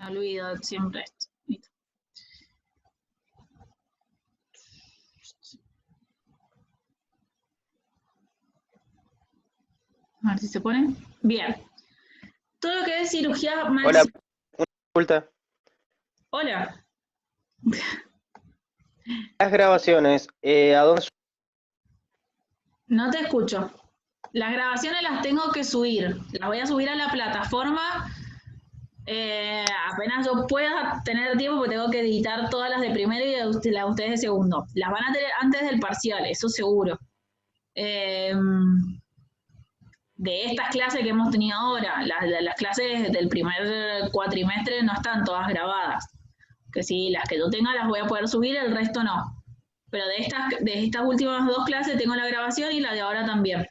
Me olvido siempre esto. Listo. A ver si se pone. Bien. Todo lo que es cirugía Hola, una consulta. Hola. Las grabaciones, ¿a dónde? No te escucho. Las grabaciones las tengo que subir. Las voy a subir a la plataforma. Apenas yo pueda tener tiempo, porque tengo que editar todas las de primero y las de ustedes de segundo. Las van a tener antes del parcial, eso seguro. De estas clases que hemos tenido ahora, las clases del primer cuatrimestre no están todas grabadas. Que sí, las que yo tenga las voy a poder subir, el resto no. Pero de estas últimas dos clases tengo la grabación y la de ahora también.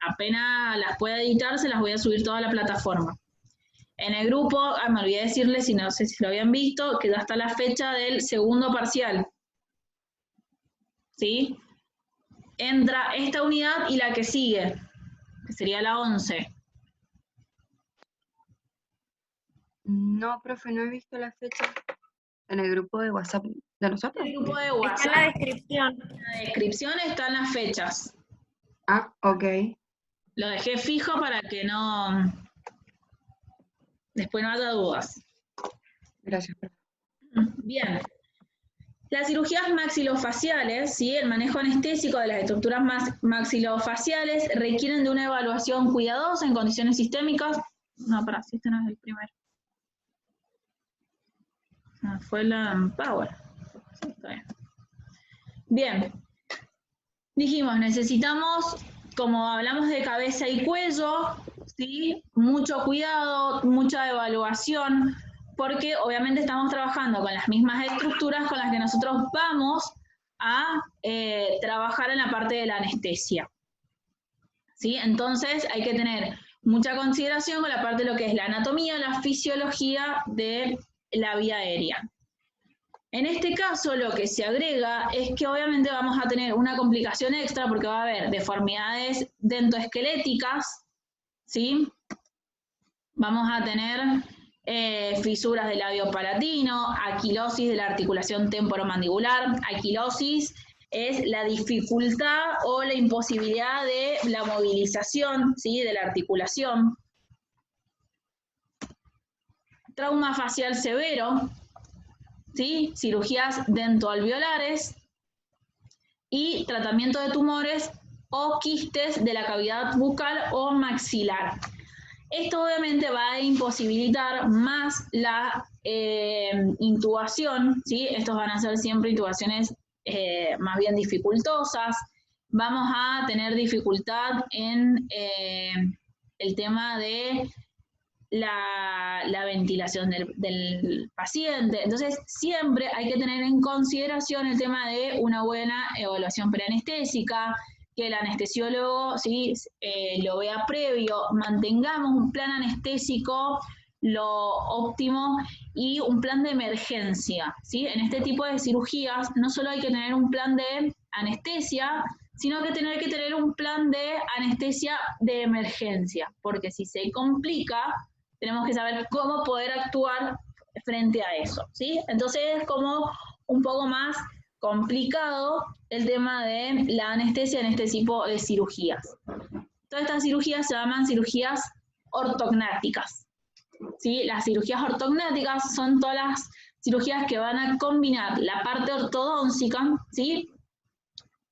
Apenas las pueda editar, se las voy a subir toda la plataforma. En el grupo, me olvidé decirles, si no sé si lo habían visto, que ya está la fecha del segundo parcial. ¿Sí? Entra esta unidad y la que sigue, que sería la 11. No, profe, no he visto la fecha en el grupo de WhatsApp de nosotros. En el grupo de Está WhatsApp, en la descripción. en la descripción están las fechas. Ah, ok. Lo dejé fijo para que no... Después no haya dudas. Gracias, profe. Bien. Las cirugías maxilofaciales, ¿sí? El manejo anestésico de las estructuras maxilofaciales requieren de una evaluación cuidadosa en condiciones sistémicas. No, para, si este no es el primero. Fue la Power. Sí, está bien. Bien. Dijimos, necesitamos, como hablamos de cabeza y cuello, ¿sí? Mucho cuidado, mucha evaluación, porque obviamente estamos trabajando con las mismas estructuras con las que nosotros vamos a trabajar en la parte de la anestesia. ¿Sí? Entonces hay que tener mucha consideración con la parte de lo que es la anatomía, la fisiología de la vía aérea. En este caso, lo que se agrega es que obviamente vamos a tener una complicación extra porque va a haber deformidades dentoesqueléticas, ¿sí? Vamos a tener fisuras del labio palatino, aquilosis de la articulación temporomandibular. Aquilosis es la dificultad o la imposibilidad de la movilización, ¿sí? De la articulación. Trauma facial severo, ¿sí? Cirugías dentoalveolares y tratamiento de tumores o quistes de la cavidad bucal o maxilar. Esto obviamente va a imposibilitar más la intubación, ¿sí? Estos van a ser siempre intubaciones más bien dificultosas. Vamos a tener dificultad en el tema de la ventilación del paciente. Entonces, siempre hay que tener en consideración el tema de una buena evaluación preanestésica, que el anestesiólogo, ¿sí? Lo vea previo, mantengamos un plan anestésico lo óptimo y un plan de emergencia, ¿sí? En este tipo de cirugías no solo hay que tener un plan de anestesia, sino que tener un plan de anestesia de emergencia, porque si se complica, tenemos que saber cómo poder actuar frente a eso, ¿sí? Entonces es como un poco más complicado el tema de la anestesia en este tipo de cirugías. Todas estas cirugías se llaman cirugías ortognáticas, ¿sí? Las cirugías ortognáticas son todas las cirugías que van a combinar la parte ortodóntica, ¿sí?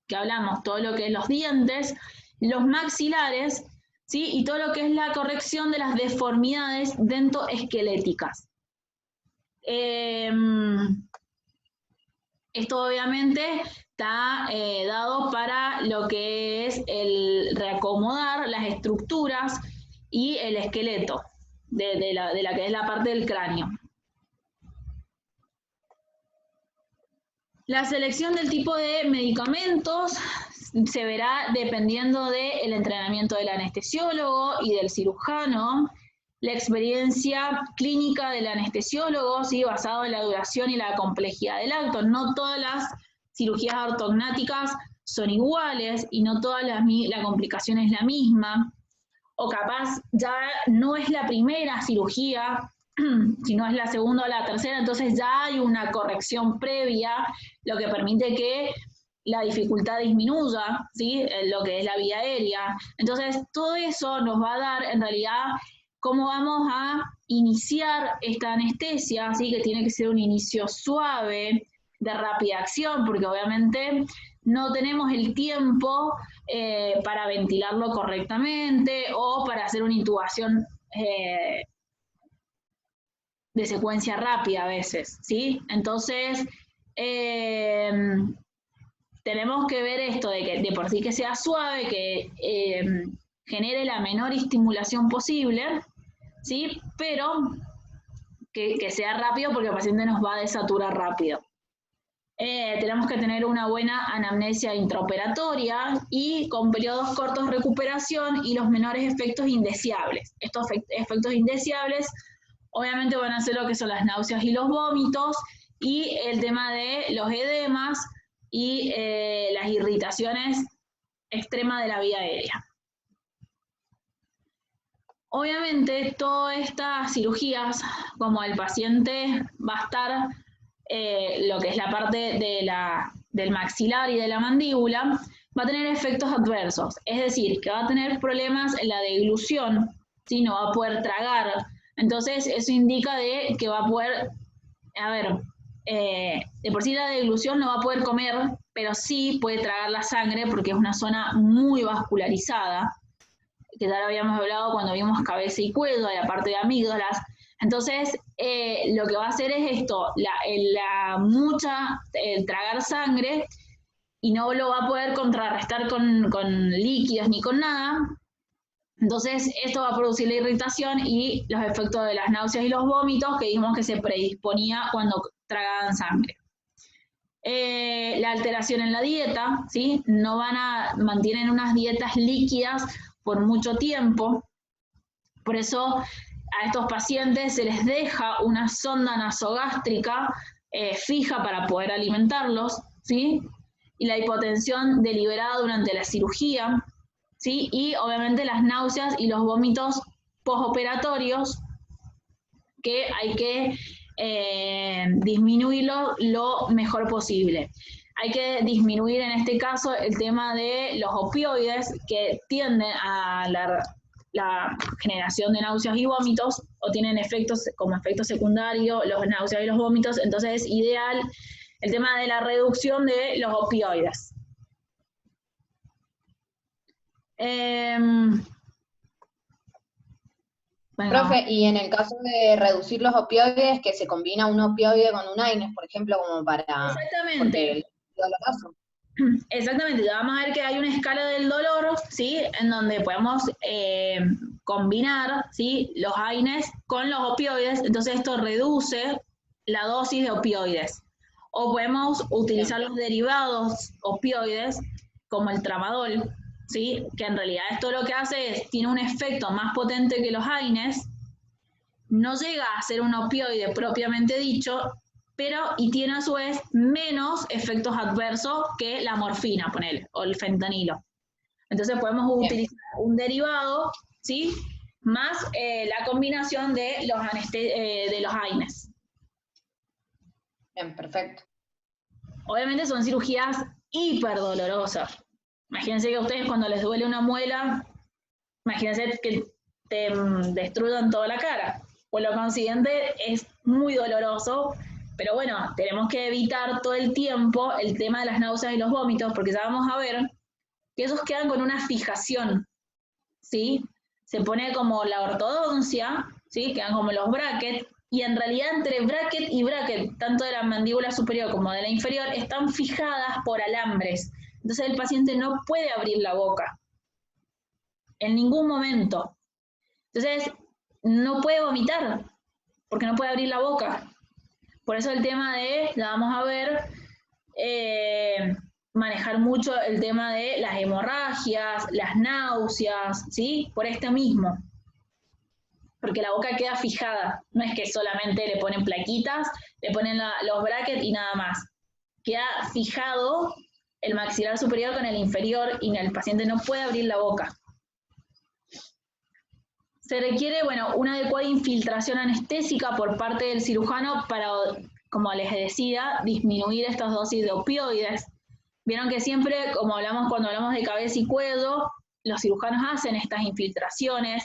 Que hablamos, todo lo que es los dientes, los maxilares, ¿sí? Y todo lo que es la corrección de las deformidades dentoesqueléticas. Esto obviamente está dado para lo que es el reacomodar las estructuras y el esqueleto de la que es la parte del cráneo. La selección del tipo de medicamentos se verá dependiendo del entrenamiento del anestesiólogo y del cirujano, la experiencia clínica del anestesiólogo, ¿sí? Basado en la duración y la complejidad del acto. No todas las cirugías ortognáticas son iguales y no todas la complicación es la misma. O capaz ya no es la primera cirugía si no es la segunda o la tercera, entonces ya hay una corrección previa, lo que permite que la dificultad disminuya, ¿sí? Lo que es la vía aérea. Entonces, todo eso nos va a dar, en realidad, cómo vamos a iniciar esta anestesia, ¿sí? Que tiene que ser un inicio suave, de rápida acción, porque obviamente no tenemos el tiempo para ventilarlo correctamente o para hacer una intubación de secuencia rápida a veces, ¿sí? Entonces, tenemos que ver esto de que de por sí que sea suave, que genere la menor estimulación posible, ¿sí? Pero que sea rápido porque el paciente nos va a desaturar rápido. Tenemos que tener una buena anamnesia intraoperatoria y con periodos cortos de recuperación y los menores efectos indeseables. Estos efectos indeseables obviamente van a ser lo que son las náuseas y los vómitos y el tema de los edemas y las irritaciones extremas de la vía aérea. Obviamente todas estas cirugías, como el paciente va a estar lo que es la parte de del maxilar y de la mandíbula, va a tener efectos adversos, es decir, que va a tener problemas en la deglución, ¿sí? No va a poder tragar, entonces eso indica de que va a poder, a ver, de por sí la deglución no va a poder comer, pero sí puede tragar la sangre porque es una zona muy vascularizada, que ya lo habíamos hablado cuando vimos cabeza y cuello, la parte de amígdalas. Entonces, lo que va a hacer es esto, el tragar sangre, y no lo va a poder contrarrestar con líquidos ni con nada. Entonces, esto va a producir la irritación y los efectos de las náuseas y los vómitos que dijimos que se predisponía cuando tragaban sangre. La alteración en la dieta, ¿sí? Mantienen unas dietas líquidas por mucho tiempo, por eso a estos pacientes se les deja una sonda nasogástrica fija para poder alimentarlos, ¿sí? Y la hipotensión deliberada durante la cirugía, ¿sí? Y obviamente las náuseas y los vómitos postoperatorios, que hay que disminuirlo lo mejor posible. Hay que disminuir en este caso el tema de los opioides que tienden a la generación de náuseas y vómitos o tienen efectos como efecto secundario los náuseas y los vómitos, entonces es ideal el tema de la reducción de los opioides. Bueno. Profe, y en el caso de reducir los opioides, que se combina un opioide con un AINES, por ejemplo, como para... Exactamente. Doloroso. Exactamente, ya vamos a ver que hay una escala del dolor, ¿sí? En donde podemos combinar, ¿sí? Los AINES con los opioides, entonces esto reduce la dosis de opioides. O podemos utilizar los derivados opioides, como el tramadol, ¿sí? Que en realidad esto lo que hace es, tiene un efecto más potente que los AINES, no llega a ser un opioide propiamente dicho, y tiene a su vez menos efectos adversos que la morfina, ponele, o el fentanilo. Entonces podemos utilizar un derivado, ¿sí? Más la combinación de los AINES. Bien, perfecto. Obviamente son cirugías hiper dolorosas. Imagínense que a ustedes cuando les duele una muela, imagínense que te destruyan toda la cara. Por lo consiguiente es muy doloroso, pero bueno, tenemos que evitar todo el tiempo el tema de las náuseas y los vómitos, porque ya vamos a ver que esos quedan con una fijación, ¿sí? Se pone como la ortodoncia, ¿sí? Quedan como los brackets, y en realidad entre bracket y bracket, tanto de la mandíbula superior como de la inferior, están fijadas por alambres. Entonces el paciente no puede abrir la boca en ningún momento. Entonces no puede vomitar porque no puede abrir la boca. Por eso el tema de, ya vamos a ver, manejar mucho el tema de las hemorragias, las náuseas, ¿sí? Por este mismo. Porque la boca queda fijada. No es que solamente le ponen plaquitas, le ponen los brackets y nada más. Queda fijado el maxilar superior con el inferior y el paciente no puede abrir la boca. Se requiere, bueno, una adecuada infiltración anestésica por parte del cirujano para, como les decía, disminuir estas dosis de opioides. Vieron que siempre, como hablamos cuando hablamos de cabeza y cuello, los cirujanos hacen estas infiltraciones,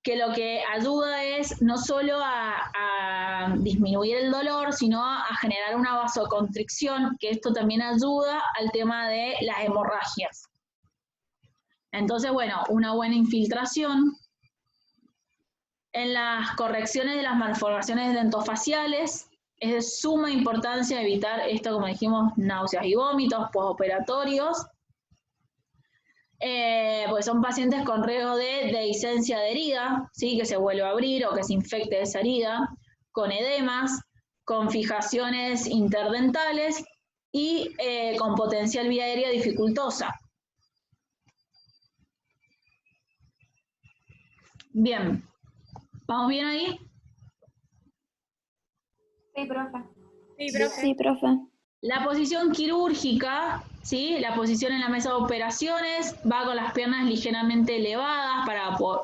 que lo que ayuda es no solo a disminuir el dolor, sino a generar una vasoconstricción, que esto también ayuda al tema de las hemorragias. Entonces, bueno, una buena infiltración. En las correcciones de las malformaciones dentofaciales, es de suma importancia evitar esto, como dijimos, náuseas y vómitos postoperatorios, pues son pacientes con riesgo de dehiscencia de herida, ¿sí? Que se vuelva a abrir o que se infecte esa herida, con edemas, con fijaciones interdentales y con potencial vía aérea dificultosa. Bien, ¿vamos bien ahí? Sí, profe. Sí, profe. Sí, profe. La posición quirúrgica, ¿sí? La posición en la mesa de operaciones va con las piernas ligeramente elevadas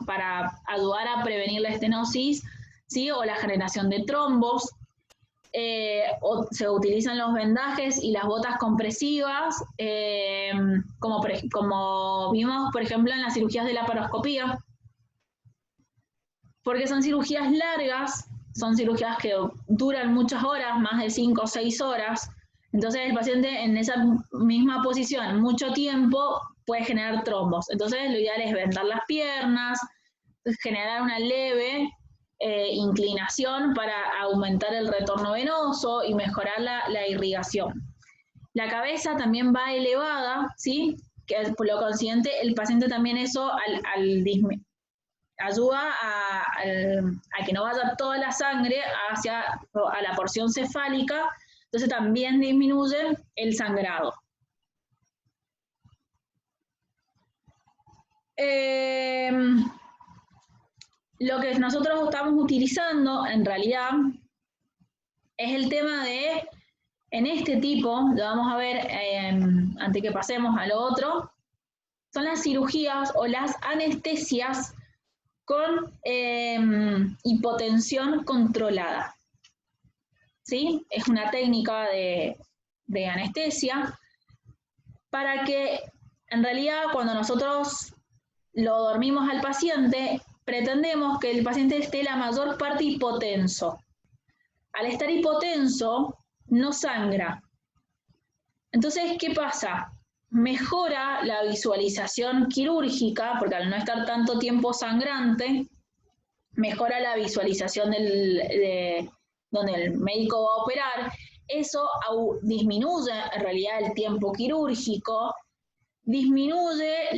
para ayudar a prevenir la estenosis, ¿sí? O la generación de trombos. Se utilizan los vendajes y las botas compresivas, como vimos, por ejemplo, en las cirugías de laparoscopía, porque son cirugías largas, son cirugías que duran muchas horas, más de 5 o 6 horas. Entonces el paciente en esa misma posición mucho tiempo puede generar trombos. Entonces lo ideal es vendar las piernas, generar una leve inclinación para aumentar el retorno venoso y mejorar la irrigación. La cabeza también va elevada, ¿sí? Que por lo consiguiente el paciente también eso ayuda a que no vaya toda la sangre a la porción cefálica, entonces también disminuye el sangrado. Lo que nosotros estamos utilizando en realidad es el tema de, en este tipo, lo vamos a ver antes que pasemos a lo otro, son las cirugías o las anestesias con hipotensión controlada. ¿Sí? Es una técnica de anestesia para que, en realidad, cuando nosotros lo dormimos al paciente, pretendemos que el paciente esté la mayor parte hipotenso. Al estar hipotenso, no sangra. Entonces, ¿qué pasa? Mejora la visualización quirúrgica, porque al no estar tanto tiempo sangrante, mejora la visualización donde el médico va a operar. Eso disminuye en realidad el tiempo quirúrgico, disminuye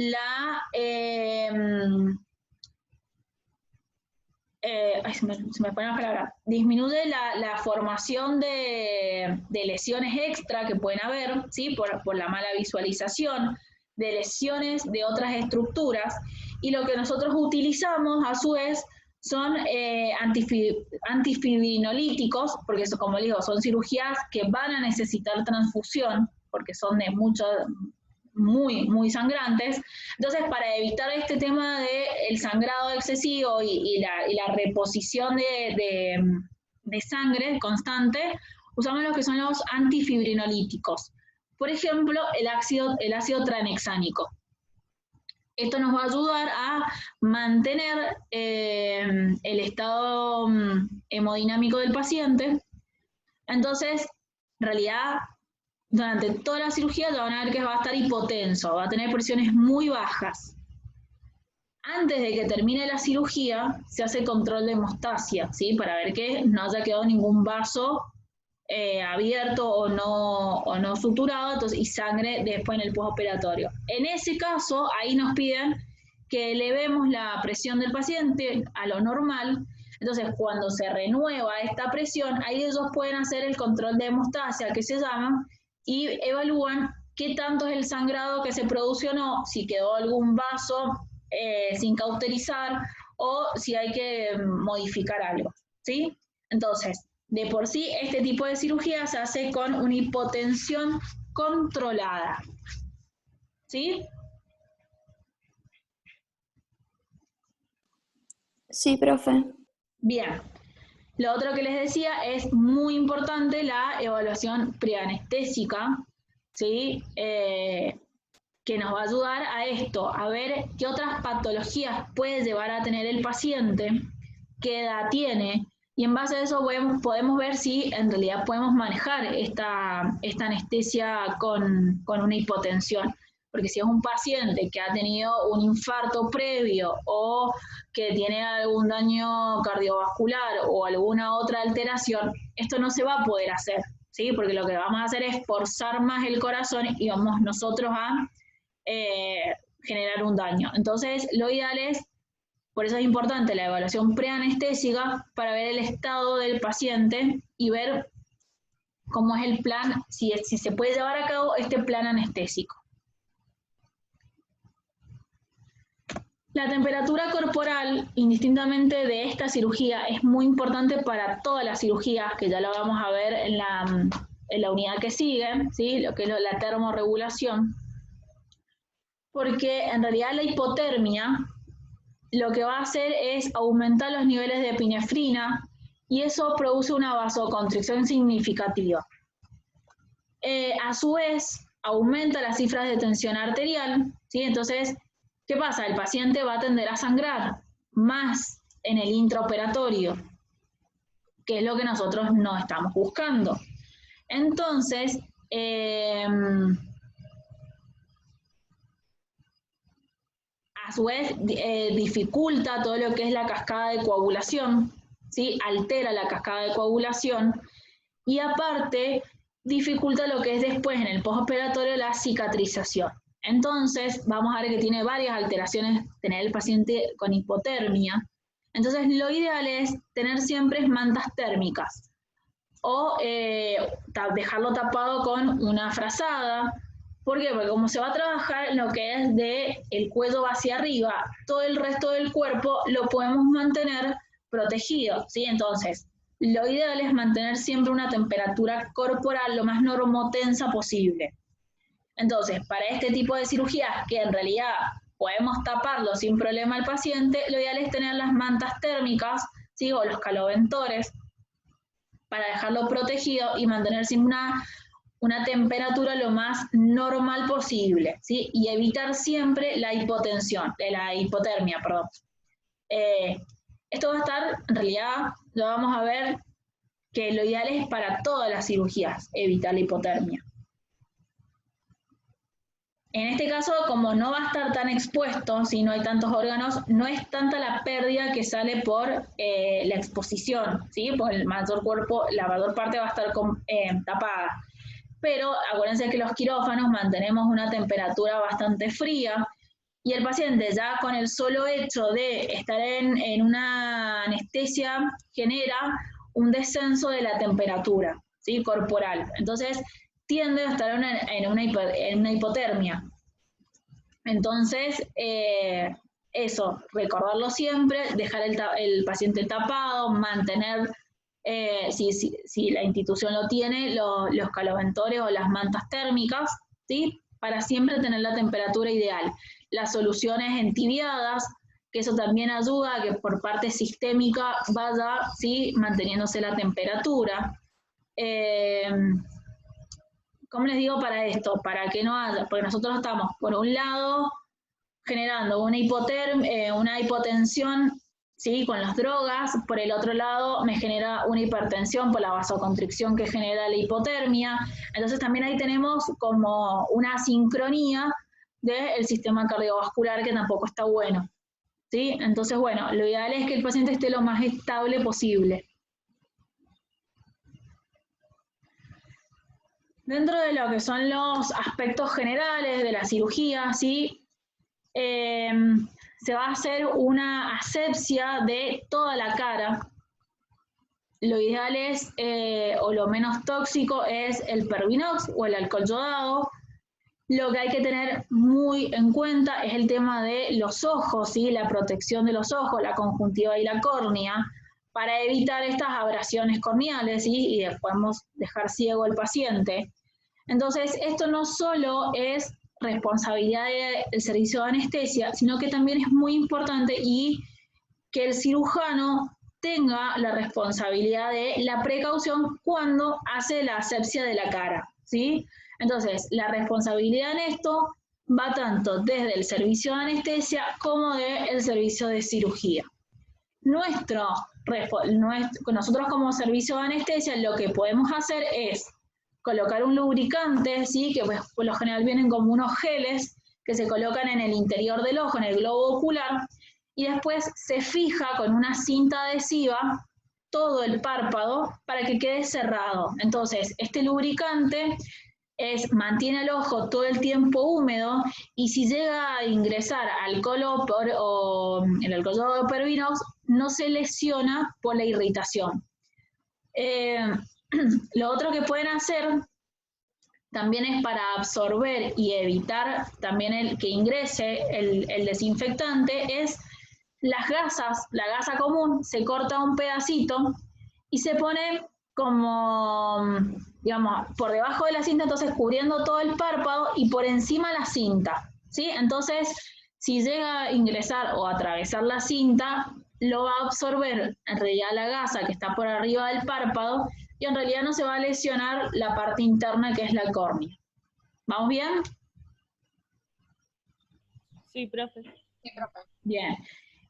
se me fue la palabra, disminuye la formación de lesiones extra que pueden haber, ¿sí? por la mala visualización, de lesiones de otras estructuras, y lo que nosotros utilizamos a su vez son antifibrinolíticos, porque eso, como les digo, son cirugías que van a necesitar transfusión, porque son de muy sangrantes. Entonces, para evitar este tema del sangrado excesivo y la reposición de sangre constante, usamos lo que son los antifibrinolíticos. Por ejemplo, el ácido tranexánico. Esto nos va a ayudar a mantener el estado hemodinámico del paciente. Entonces, en realidad, durante toda la cirugía ya van a ver que va a estar hipotenso, va a tener presiones muy bajas. Antes de que termine la cirugía, se hace control de hemostasia, ¿sí? Para ver que no haya quedado ningún vaso abierto o no suturado, entonces, y sangre después en el postoperatorio. En ese caso, ahí nos piden que elevemos la presión del paciente a lo normal. Entonces, cuando se renueva esta presión, ahí ellos pueden hacer el control de hemostasia, que se llama, y evalúan qué tanto es el sangrado que se produce o no, si quedó algún vaso sin cauterizar o si hay que modificar algo, ¿sí? Entonces, de por sí, este tipo de cirugía se hace con una hipotensión controlada, ¿sí? Sí, profe. Bien. Lo otro que les decía es muy importante la evaluación preanestésica, ¿sí? Que nos va a ayudar a esto, a ver qué otras patologías puede llevar a tener el paciente, qué edad tiene, y en base a eso podemos ver si en realidad podemos manejar esta anestesia con una hipotensión. Porque si es un paciente que ha tenido un infarto previo o que tiene algún daño cardiovascular o alguna otra alteración, esto no se va a poder hacer, ¿sí? Porque lo que vamos a hacer es forzar más el corazón y vamos nosotros a generar un daño. Entonces, lo ideal es, por eso es importante la evaluación preanestésica para ver el estado del paciente y ver cómo es el plan, si se puede llevar a cabo este plan anestésico. La temperatura corporal, indistintamente de esta cirugía, es muy importante para todas las cirugías, que ya lo vamos a ver en la unidad que sigue, ¿sí? Lo que es la termorregulación. Porque en realidad la hipotermia lo que va a hacer es aumentar los niveles de epinefrina y eso produce una vasoconstricción significativa. A su vez, aumenta las cifras de tensión arterial, ¿sí? Entonces, ¿qué pasa? El paciente va a tender a sangrar más en el intraoperatorio, que es lo que nosotros no estamos buscando. Entonces, a su vez, dificulta todo lo que es la cascada de coagulación, ¿sí? Altera la cascada de coagulación y aparte dificulta lo que es después en el postoperatorio la cicatrización. Entonces, vamos a ver que tiene varias alteraciones tener el paciente con hipotermia. Entonces, lo ideal es tener siempre mantas térmicas o dejarlo tapado con una frazada. ¿Por qué? Porque como se va a trabajar en lo que es de el cuello hacia arriba, todo el resto del cuerpo lo podemos mantener protegido, ¿sí? Entonces, lo ideal es mantener siempre una temperatura corporal lo más normotensa posible. Entonces, para este tipo de cirugías, que en realidad podemos taparlo sin problema al paciente, lo ideal es tener las mantas térmicas, ¿sí? O los caloventores, para dejarlo protegido y mantener siempre una temperatura lo más normal posible, ¿sí? Y evitar siempre la hipotermia, perdón. Esto va a estar, en realidad, lo vamos a ver que lo ideal es para todas las cirugías, evitar la hipotermia. En este caso, como no va a estar tan expuesto, si no hay tantos órganos, no es tanta la pérdida que sale por la exposición, ¿sí? Porque el mayor cuerpo, la mayor parte va a estar tapada. Pero acuérdense que los quirófanos mantenemos una temperatura bastante fría y el paciente ya con el solo hecho de estar en una anestesia genera un descenso de la temperatura, ¿sí? Corporal. Entonces tiende a estar en una hipotermia. Entonces, eso, recordarlo siempre, dejar el paciente tapado, mantener, si la institución lo tiene, los caloventores o las mantas térmicas, ¿sí? Para siempre tener la temperatura ideal. Las soluciones entibiadas, que eso también ayuda a que por parte sistémica vaya, ¿sí? Manteniéndose la temperatura. ¿Cómo les digo para esto? Para que no haya, porque nosotros estamos, por un lado, generando una hipotensión, ¿sí? Con las drogas, por el otro lado me genera una hipertensión por la vasoconstricción que genera la hipotermia. Entonces también ahí tenemos como una asincronía del sistema cardiovascular que tampoco está bueno, ¿sí? Entonces, bueno, lo ideal es que el paciente esté lo más estable posible. Dentro de lo que son los aspectos generales de la cirugía, ¿sí? Se va a hacer una asepsia de toda la cara. Lo ideal es, o lo menos tóxico, es el Pervinox o el alcohol yodado. Lo que hay que tener muy en cuenta es el tema de los ojos, ¿sí? La protección de los ojos, la conjuntiva y la córnea, para evitar estas abrasiones corneales, ¿sí? Y podemos dejar ciego al paciente. Entonces, esto no solo es responsabilidad del servicio de anestesia, sino que también es muy importante y que el cirujano tenga la responsabilidad de la precaución cuando hace la asepsia de la cara, ¿sí? Entonces, la responsabilidad en esto va tanto desde el servicio de anestesia como del servicio de cirugía. Nosotros como servicio de anestesia lo que podemos hacer es colocar un lubricante, ¿sí? Que pues, por lo general vienen como unos geles que se colocan en el interior del ojo, en el globo ocular, y después se fija con una cinta adhesiva todo el párpado para que quede cerrado. Entonces, este lubricante mantiene el ojo todo el tiempo húmedo, y si llega a ingresar alcohol o el alcohol de Pervinox, no se lesiona por la irritación. Lo otro que pueden hacer también es para absorber y evitar también que ingrese el desinfectante, es las gasas, la gasa común, se corta un pedacito y se pone como, digamos, por debajo de la cinta, entonces cubriendo todo el párpado y por encima la cinta, ¿sí? Entonces, si llega a ingresar o atravesar la cinta, lo va a absorber en realidad la gasa que está por arriba del párpado y en realidad no se va a lesionar la parte interna que es la córnea. ¿Vamos bien? Sí, profe. Sí, profe. Bien.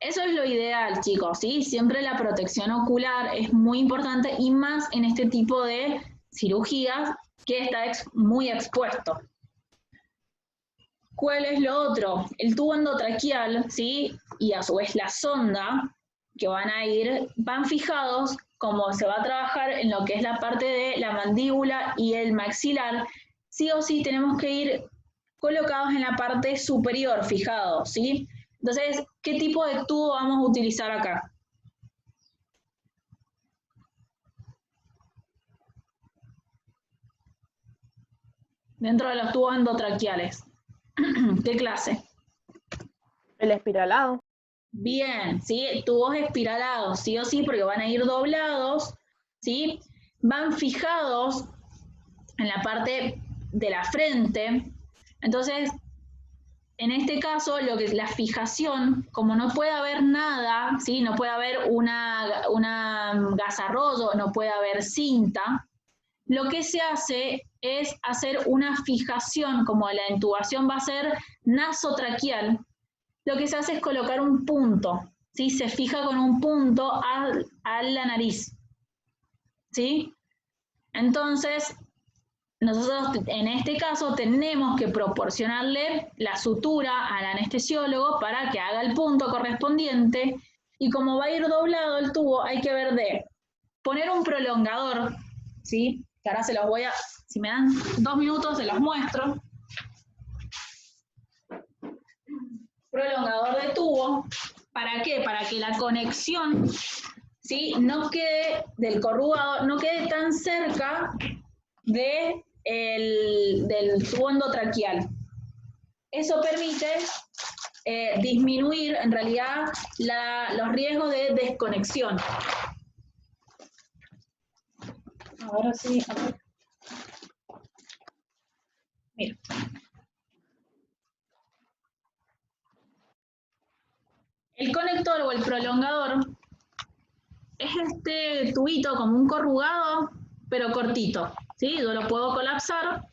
Eso es lo ideal, chicos, ¿sí? Siempre la protección ocular es muy importante y más en este tipo de cirugías que está muy expuesto. ¿Cuál es lo otro? El tubo endotraqueal, ¿sí? Y a su vez la sonda que van fijados, como se va a trabajar en lo que es la parte de la mandíbula y el maxilar, sí o sí tenemos que ir colocados en la parte superior, fijados, ¿sí? Entonces, ¿qué tipo de tubo vamos a utilizar acá? Dentro de los tubos endotraqueales. ¿Qué clase? El espiralado. Bien, ¿sí? Tubos espiralados, sí o sí, porque van a ir doblados, ¿sí? Van fijados en la parte de la frente. Entonces, en este caso, lo que es la fijación, como no puede haber nada, ¿sí? No puede haber una gasarrollo, no puede haber cinta, lo que se hace es hacer una fijación, como la intubación va a ser nasotraqueal, lo que se hace es colocar un punto, ¿sí? Se fija con un punto a la nariz, ¿sí? Entonces, nosotros en este caso tenemos que proporcionarle la sutura al anestesiólogo para que haga el punto correspondiente, y como va a ir doblado el tubo, hay que ver de poner un prolongador, ¿sí? Que ahora se los voy a, si me dan 2 minutos se los muestro. Prolongador de tubo, ¿para qué? Para que la conexión, ¿sí? No quede del corrugado, no quede tan cerca del tubo endotraqueal. Eso permite disminuir en realidad los riesgos de desconexión. Ahora sí, a ver. Mira. El conector o el prolongador es este tubito como un corrugado, pero cortito, ¿sí? Yo lo puedo colapsar,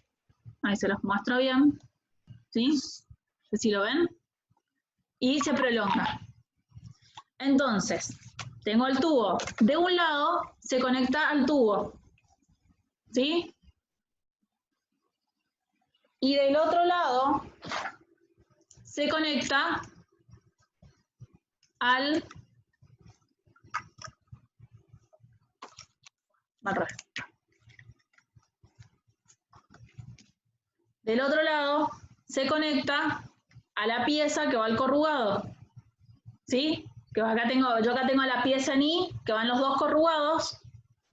ahí se los muestro bien, ¿sí? No sé si lo ven, y se prolonga. Entonces, tengo el tubo, de un lado se conecta al tubo, ¿sí? Y del otro lado se conecta al revés. Del otro lado se conecta a la pieza que va al corrugado, ¿sí? Que yo acá tengo la pieza en I, que van los dos corrugados,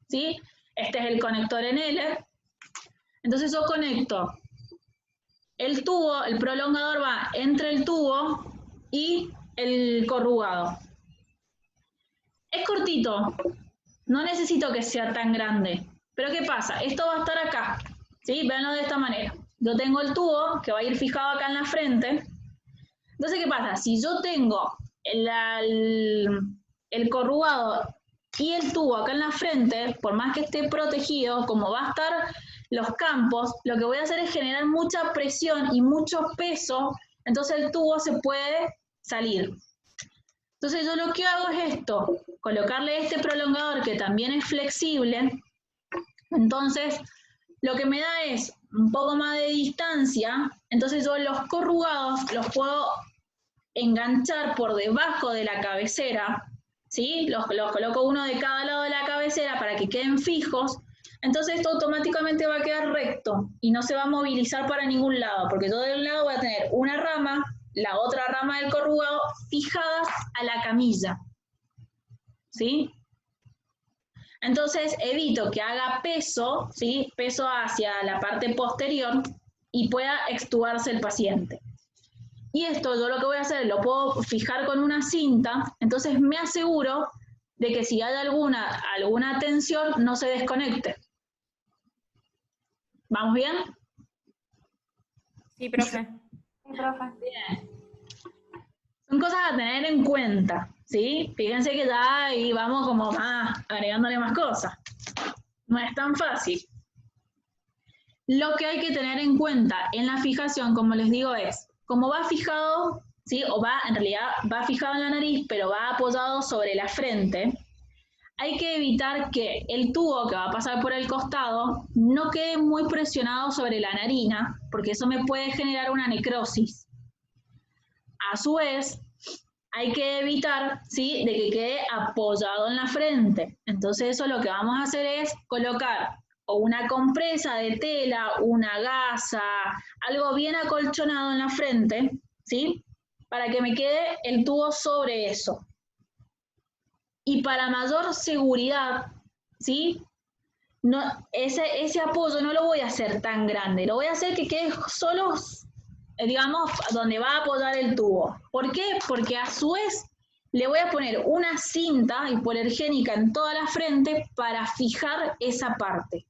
¿sí? Este es el conector en L. Entonces yo conecto el tubo, el prolongador va entre el tubo y el corrugado. Es cortito, no necesito que sea tan grande. Pero ¿qué pasa? Esto va a estar acá, ¿sí? Véanlo de esta manera. Yo tengo el tubo que va a ir fijado acá en la frente. Entonces, ¿qué pasa? Si yo tengo el corrugado y el tubo acá en la frente, por más que esté protegido, como va a estar los campos, lo que voy a hacer es generar mucha presión y mucho peso, entonces el tubo se puede salir. Entonces yo lo que hago es esto, colocarle este prolongador que también es flexible, entonces lo que me da es un poco más de distancia, entonces yo los corrugados los puedo enganchar por debajo de la cabecera, ¿sí? Los coloco uno de cada lado de la cabecera para que queden fijos, entonces esto automáticamente va a quedar recto y no se va a movilizar para ningún lado, porque yo de un lado voy a tener una rama, la otra rama del corrugado fijadas a la camilla, ¿sí? Entonces evito que haga peso, ¿sí? Peso hacia la parte posterior y pueda extubarse el paciente. Y esto yo lo que voy a hacer, lo puedo fijar con una cinta, entonces me aseguro de que si hay alguna tensión no se desconecte. ¿Vamos bien? Sí, profe. Bien. Son cosas a tener en cuenta, ¿sí? Fíjense que ya ahí vamos como más agregándole más cosas. No es tan fácil. Lo que hay que tener en cuenta en la fijación, como les digo, es, como va fijado, ¿sí? O en realidad va fijado en la nariz, pero va apoyado sobre la frente, hay que evitar que el tubo que va a pasar por el costado no quede muy presionado sobre la narina, porque eso me puede generar una necrosis. A su vez, hay que evitar, ¿sí?, de que quede apoyado en la frente. Entonces eso lo que vamos a hacer es colocar o una compresa de tela, una gasa, algo bien acolchonado en la frente, ¿sí?, para que me quede el tubo sobre eso. Y para mayor seguridad, ¿sí?, ese apoyo no lo voy a hacer tan grande, lo voy a hacer que quede solo, digamos, donde va a apoyar el tubo. ¿Por qué? Porque a su vez le voy a poner una cinta hipoalergénica en toda la frente para fijar esa parte.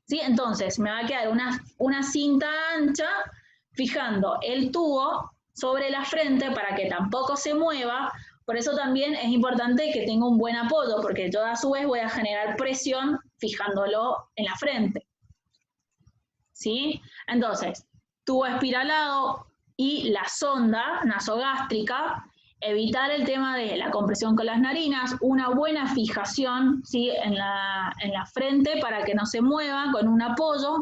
¿Sí? Entonces me va a quedar una cinta ancha fijando el tubo sobre la frente para que tampoco se mueva. Por eso también es importante que tenga un buen apoyo, porque yo a su vez voy a generar presión fijándolo en la frente. ¿Sí? Entonces, tubo espiralado y la sonda nasogástrica, evitar el tema de la compresión con las narinas, una buena fijación, ¿sí?, en la frente para que no se mueva con un apoyo,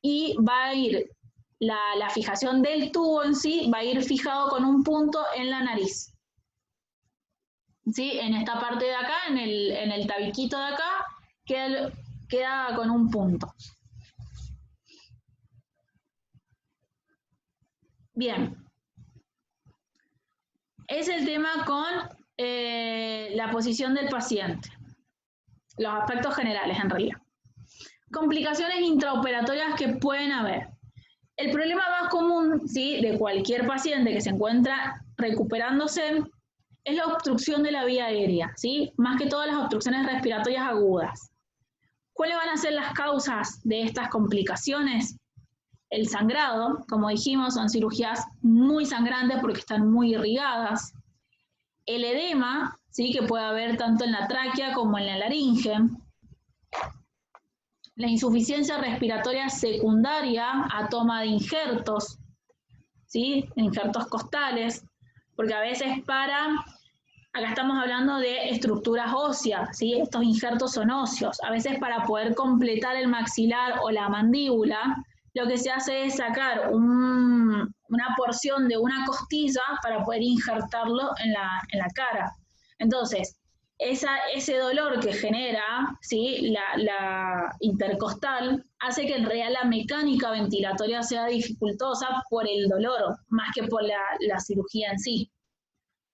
y va a ir la fijación del tubo en sí, va a ir fijado con un punto en la nariz. ¿Sí? En esta parte de acá, en el tabiquito de acá, queda con un punto. Bien. Es el tema con la posición del paciente. Los aspectos generales, en realidad. Complicaciones intraoperatorias que pueden haber. El problema más común, ¿sí?, de cualquier paciente que se encuentra recuperándose es la obstrucción de la vía aérea, ¿sí? Más que todas las obstrucciones respiratorias agudas. ¿Cuáles van a ser las causas de estas complicaciones? El sangrado, como dijimos, son cirugías muy sangrantes porque están muy irrigadas. El edema, ¿sí?, que puede haber tanto en la tráquea como en la laringe. La insuficiencia respiratoria secundaria a toma de injertos, ¿sí?, injertos costales, porque a veces acá estamos hablando de estructuras óseas, ¿sí?, estos injertos son óseos, a veces para poder completar el maxilar o la mandíbula, lo que se hace es sacar una porción de una costilla para poder injertarlo en la cara. Entonces, ese dolor que genera, ¿sí?, la intercostal hace que en realidad la mecánica ventilatoria sea dificultosa por el dolor, más que por la cirugía en sí.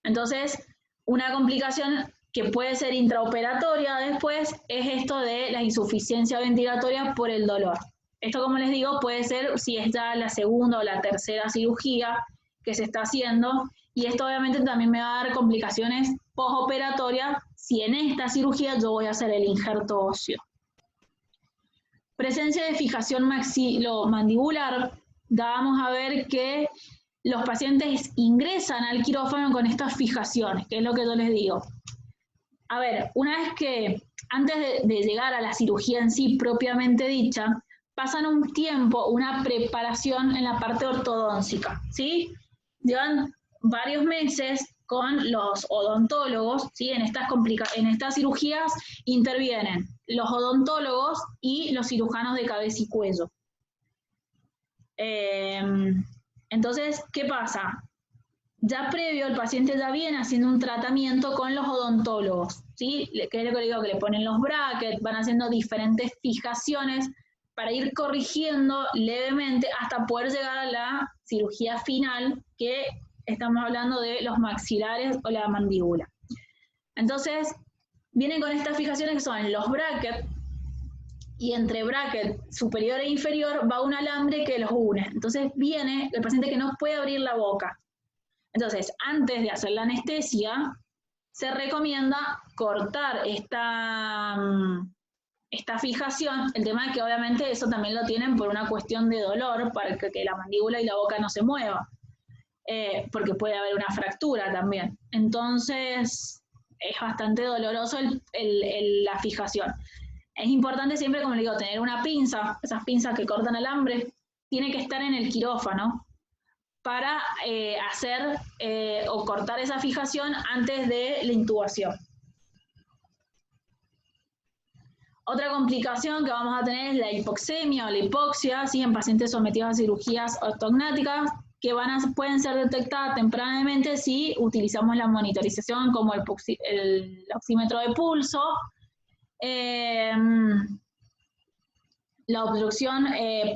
Entonces, una complicación que puede ser intraoperatoria después es esto de la insuficiencia ventilatoria por el dolor. Esto, como les digo, puede ser si es ya la segunda o la tercera cirugía que se está haciendo, y esto obviamente también me va a dar complicaciones postoperatorias si en esta cirugía yo voy a hacer el injerto óseo. Presencia de fijación maxilomandibular, vamos a ver que los pacientes ingresan al quirófano con estas fijaciones, que es lo que yo les digo. A ver, una vez que, antes de llegar a la cirugía en sí propiamente dicha, pasan un tiempo, una preparación en la parte ortodóntica, ¿sí? Llevan varios meses con los odontólogos, ¿sí? En estas cirugías intervienen los odontólogos y los cirujanos de cabeza y cuello. Entonces, ¿qué pasa? Ya previo, el paciente ya viene haciendo un tratamiento con los odontólogos, ¿sí? Que es lo que le digo, que le ponen los brackets, van haciendo diferentes fijaciones para ir corrigiendo levemente hasta poder llegar a la cirugía final, que estamos hablando de los maxilares o la mandíbula. Entonces, vienen con estas fijaciones que son los brackets, y entre bracket superior e inferior va un alambre que los une. Entonces viene el paciente que no puede abrir la boca. Entonces, antes de hacer la anestesia, se recomienda cortar esta fijación. El tema es que obviamente eso también lo tienen por una cuestión de dolor, para que la mandíbula y la boca no se muevan, porque puede haber una fractura también. Entonces, es bastante doloroso la fijación. Es importante siempre, como le digo, tener una pinza, esas pinzas que cortan alambre, tiene que estar en el quirófano para hacer o cortar esa fijación antes de la intubación. Otra complicación que vamos a tener es la hipoxemia o la hipoxia, ¿sí? En pacientes sometidos a cirugías ortognáticas, que pueden ser detectadas tempranamente si utilizamos la monitorización como el oxímetro de pulso. La obstrucción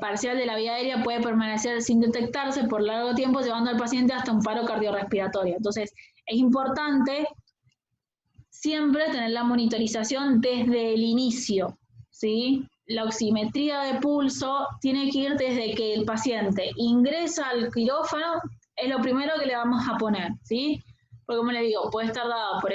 parcial de la vía aérea puede permanecer sin detectarse por largo tiempo, llevando al paciente hasta un paro cardiorrespiratorio. Entonces, es importante siempre tener la monitorización desde el inicio, ¿sí? La oximetría de pulso tiene que ir desde que el paciente ingresa al quirófano, es lo primero que le vamos a poner, ¿sí? Porque, como le digo, puede estar dado por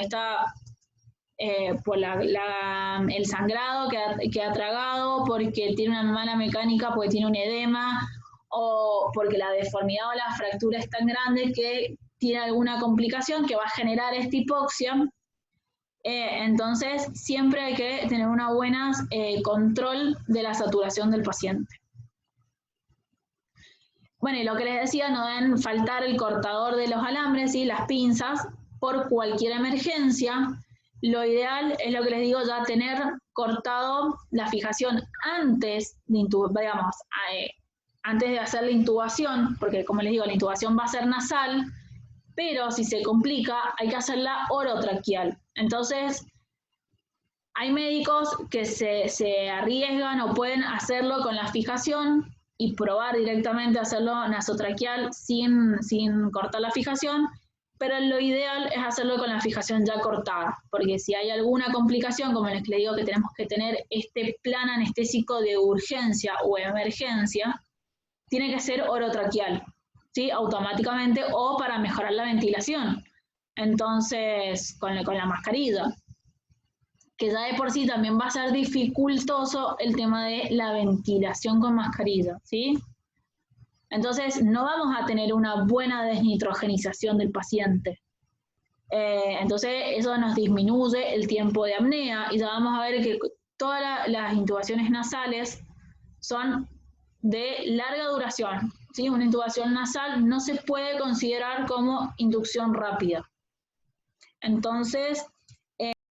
el sangrado que ha tragado, porque tiene una mala mecánica, porque tiene un edema, o porque la deformidad o la fractura es tan grande que tiene alguna complicación que va a generar esta hipoxia. Entonces, siempre hay que tener un buen control de la saturación del paciente. Bueno, y lo que les decía, no deben faltar el cortador de los alambres y las pinzas por cualquier emergencia. Lo ideal es lo que les digo, ya tener cortado la fijación antes de hacer la intubación, porque como les digo, la intubación va a ser nasal, pero si se complica hay que hacerla orotraqueal. Entonces, hay médicos que se arriesgan o pueden hacerlo con la fijación y probar directamente hacerlo nasotraqueal sin cortar la fijación, pero lo ideal es hacerlo con la fijación ya cortada, porque si hay alguna complicación, como les digo que tenemos que tener este plan anestésico de urgencia o emergencia, tiene que ser orotraqueal, ¿sí? Automáticamente, o para mejorar la ventilación. Entonces, con la mascarilla, que ya de por sí también va a ser dificultoso el tema de la ventilación con mascarilla, ¿sí? Entonces, no vamos a tener una buena desnitrogenización del paciente. Entonces, eso nos disminuye el tiempo de apnea, y ya vamos a ver que todas las intubaciones nasales son de larga duración, ¿sí? Una intubación nasal no se puede considerar como inducción rápida. Entonces,